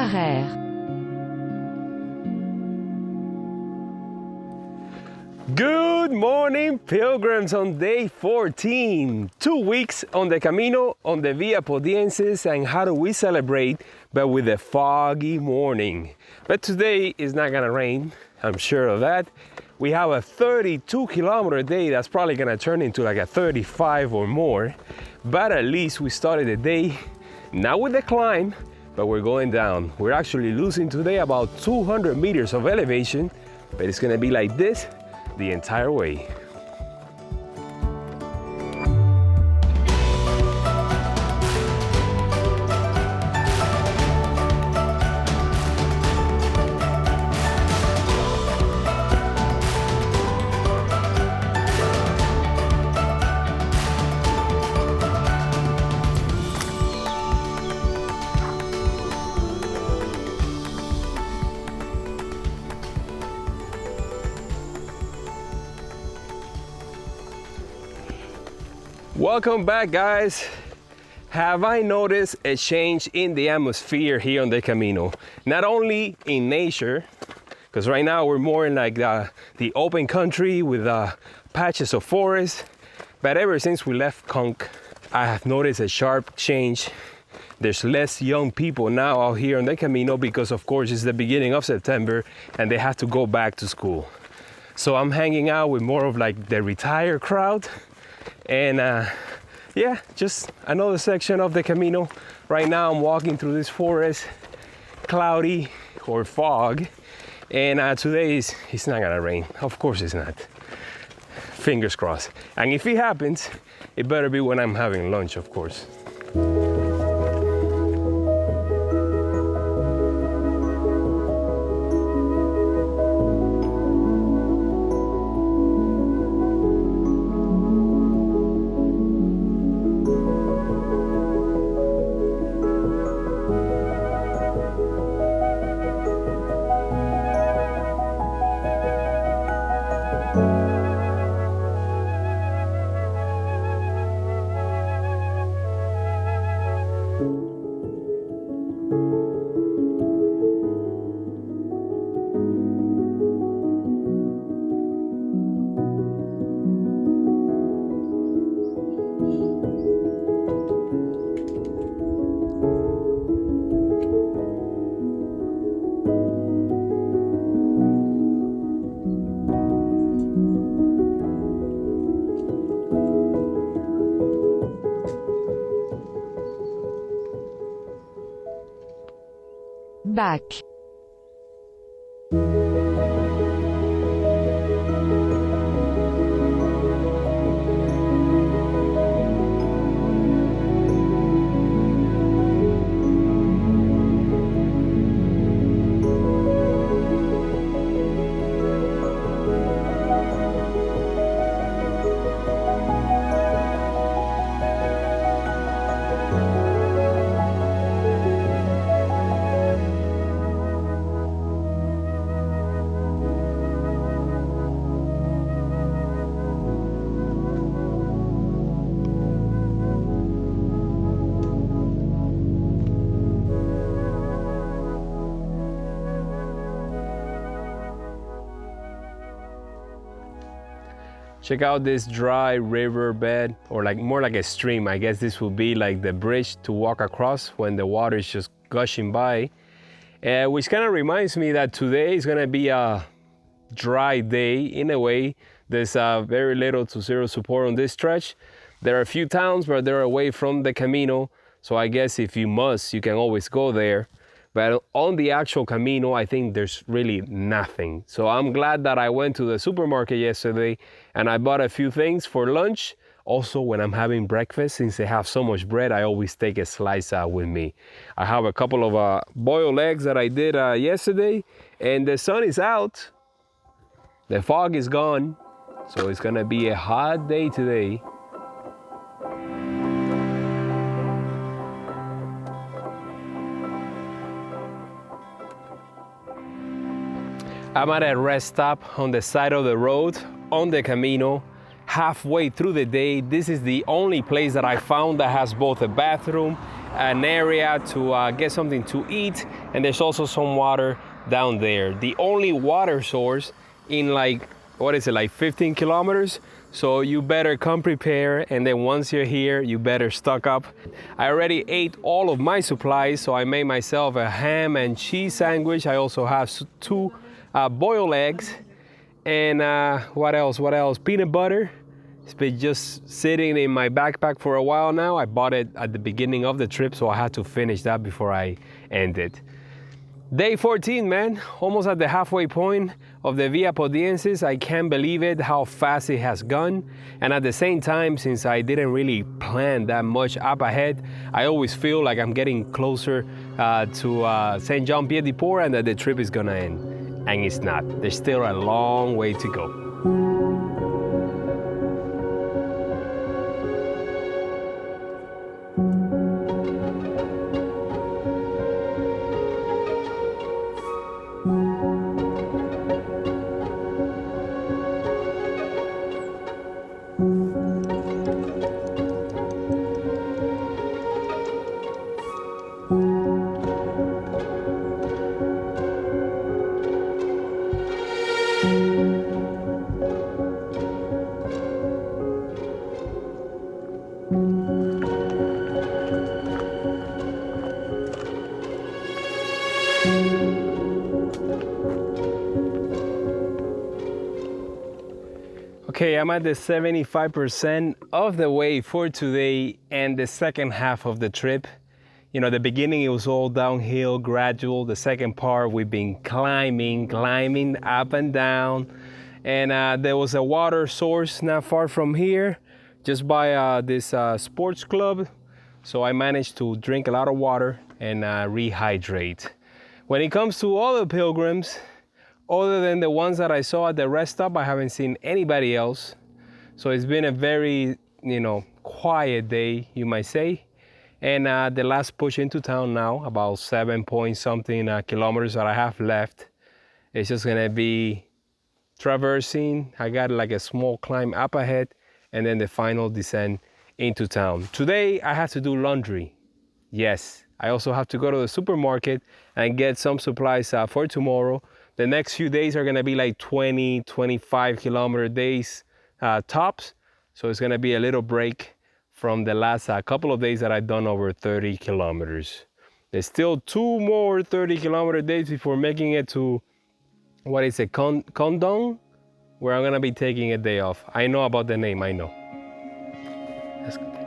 Varaire. Good morning, pilgrims, on day 14. 2 weeks on the Camino, on the Via Podiensis, and how do we celebrate? But with a foggy morning. But today is not gonna rain, I'm sure of that. We have a 32-kilometer day that's probably gonna turn into like a 35 or more. But at least we started the day, not with the climb, but we're going down. We're actually losing today about 200 meters of elevation, but it's gonna be like this the entire way. Welcome back, guys. Have I noticed a change in the atmosphere here on the Camino? Not only in nature, because right now we're more in like the open country with patches of forest, but ever since we left Conch, I have noticed a sharp change. There's less young people now out here on the Camino because, of course, it's the beginning of September and they have to go back to school. So I'm hanging out with more of like the retired crowd. And yeah, just another section of the Camino. Right now I'm walking through this forest, cloudy or fog, and today it's not gonna rain. Of course it's not. Fingers crossed. And if it happens, it better be when I'm having lunch, of course. Back. Check out this dry river bed, or like more like a stream. I guess this will be like the bridge to walk across when the water is just gushing by. Which kind of reminds me that today is gonna be a dry day in a way. There's very little to zero support on this stretch. There are a few towns, but they're away from the Camino. So I guess if you must, you can always go there. But on the actual Camino, I think there's really nothing. So I'm glad that I went to the supermarket yesterday and I bought a few things for lunch. Also, when I'm having breakfast, since they have so much bread, I always take a slice out with me. I have a couple of boiled eggs that I did yesterday, and the sun is out. The fog is gone, so it's gonna be a hot day today. I'm at a rest stop on the side of the road on the Camino. Halfway through the day, this is the only place that I found that has both a bathroom an area to get something to eat, and there's also some water down there. The only water source in like, what is it, like 15 kilometers? So you better come prepared, and then once you're here, you better stock up. I already ate all of my supplies, so I made myself a ham and cheese sandwich. I also have two boiled eggs, and what else? Peanut butter. It's been just sitting in my backpack for a while now. I bought it at the beginning of the trip, so I had to finish that before I end it. Day 14, man, almost at the halfway point of the Via Podiensis. I can't believe it, how fast it has gone. And at the same time, since I didn't really plan that much up ahead, I always feel like I'm getting closer to Saint Jean Pied de Port and that the trip is gonna end. And it's not. There's still a long way to go. Okay, I'm at the 75% of the way for today and the second half of the trip. You know, the beginning it was all downhill, gradual. The second part we've been climbing up and down. And there was a water source not far from here, just by this sports club. So I managed to drink a lot of water and rehydrate. When it comes to other pilgrims, other than the ones that I saw at the rest stop, I haven't seen anybody else. So it's been a very, quiet day, you might say. And the last push into town now, about 7-point-something kilometers that I have left. It's just gonna be traversing. I got like a small climb up ahead and then the final descent into town. Today, I have to do laundry. Yes, I also have to go to the supermarket and get some supplies for tomorrow. The next few days are gonna be like 20, 25 kilometer days tops. So it's gonna be a little break from the last couple of days that I've done over 30 kilometers. There's still 2 more 30 kilometer days before making it to, what is it, Condon? Where I'm gonna be taking a day off. I know about the name, I know. Let's continue.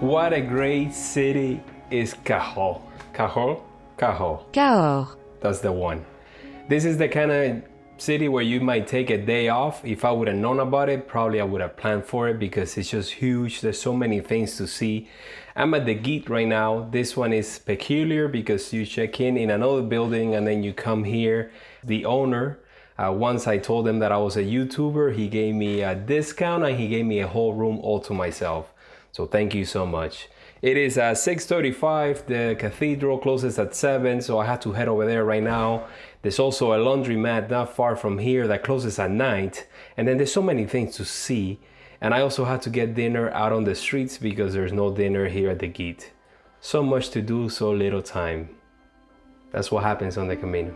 What a great city is Cahors. Cahors? Cahors. Cahors. That's the one. This is the kind of city where you might take a day off. If I would have known about it, probably I would have planned for it because it's just huge. There's so many things to see. I'm at the Gite right now. This one is peculiar because you check in another building and then you come here. The owner, once I told him that I was a YouTuber, he gave me a discount and he gave me a whole room all to myself. So thank you so much. It is 6:35, the cathedral closes at 7, so I had to head over there right now. There's also a laundromat not far from here that closes at night, and then there's so many things to see. And I also had to get dinner out on the streets because there's no dinner here at the Gîte. So much to do, so little time. That's what happens on the Camino.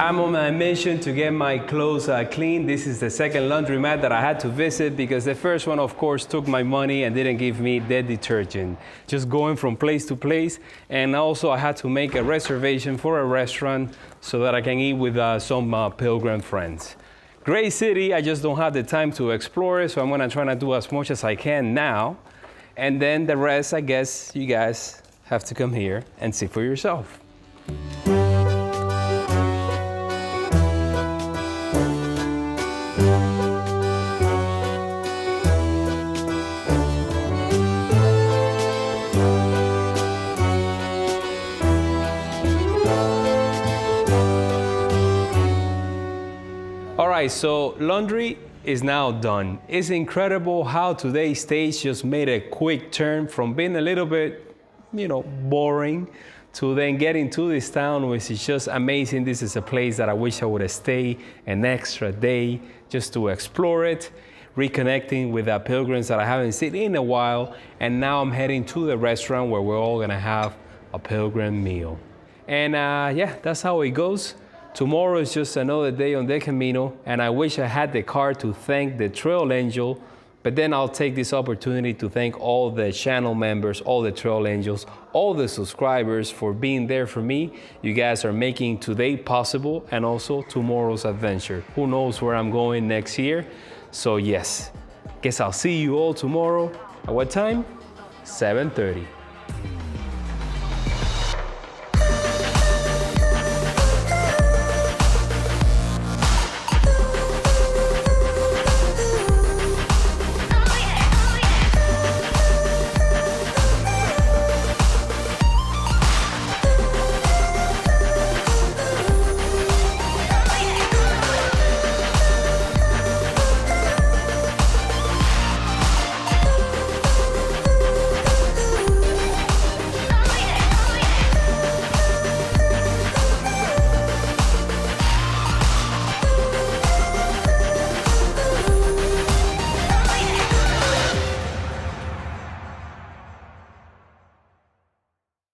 I'm on my mission to get my clothes clean. This is the second laundromat that I had to visit because the first one, of course, took my money and didn't give me the detergent. Just going from place to place. And also I had to make a reservation for a restaurant so that I can eat with some pilgrim friends. Great city, I just don't have the time to explore it, so I'm gonna try to do as much as I can now. And then the rest, I guess you guys have to come here and see for yourself. Alright, so laundry is now done. It's incredible how today's stage just made a quick turn from being a little bit, boring to then getting to this town, which is just amazing. This is a place that I wish I would have stayed an extra day just to explore it, reconnecting with the pilgrims that I haven't seen in a while. And now I'm heading to the restaurant where we're all gonna have a pilgrim meal. And yeah, that's how it goes. Tomorrow is just another day on the Camino, and I wish I had the card to thank the Trail Angel, but then I'll take this opportunity to thank all the channel members, all the Trail Angels, all the subscribers for being there for me. You guys are making today possible and also tomorrow's adventure. Who knows where I'm going next year? So yes, guess I'll see you all tomorrow. At what time? 7:30.